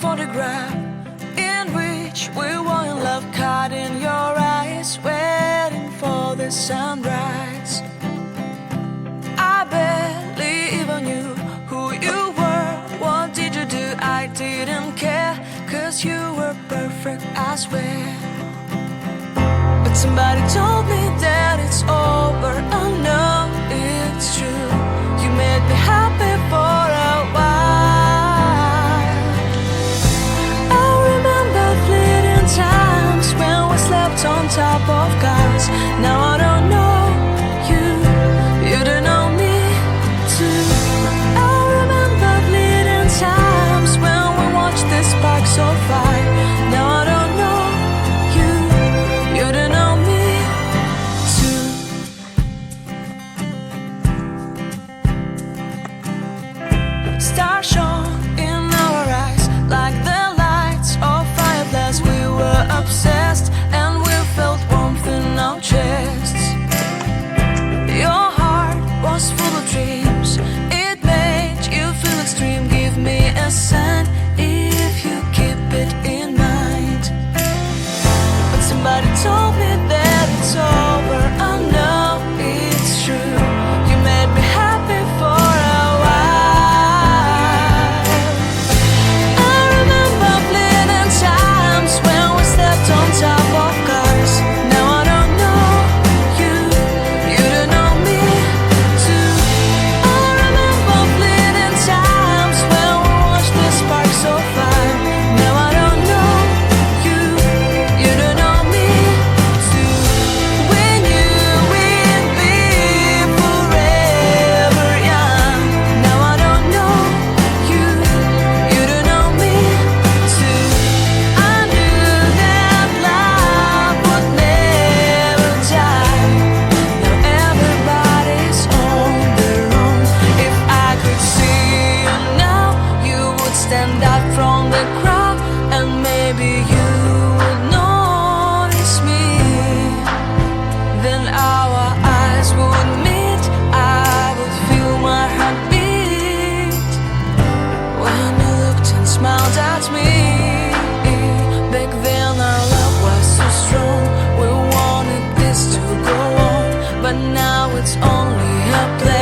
photograph in which we were in love, caught in your eyes, waiting for the sunrise. I barely even knew who you were. What did you do? I didn't care, 'cause you were perfect, I swear. But somebody told me that it's over. Oh no, it's true. You made me happy for a while. I remember fleeting times when we slept on top of cars. Now I don't know you, you don't know me too. I remember fleeting times when we watched the sparks of fire. Now I don't know you, you don't know me too. Stars shone in our eyes like the lights of fireflies. We were obsessed and we felt warmth in our chests. Your heart was full of dreams, it made you feel extreme. Give me a sign if you keep it in mind. But somebody told me that it's over. I know it's true. You made me happy for a while. I remember fleeting times when we slept on top of cars. Now I don't know you, you don't know me too. I remember fleeting times when we watched the sparks of fire. Now I don't know you, you don't know me too. We knew we'd be forever young. Now I don't know you, you don't know me too. I knew that love would never die. Now everybody's on their own. If I could see you now, you would stand out from the crowd, and maybe you would notice me. Then our eyes would meet, I would feel my heart beat when you looked and smiled at me. Back then our love was so strong, we wanted this to go on, but now it's only a play.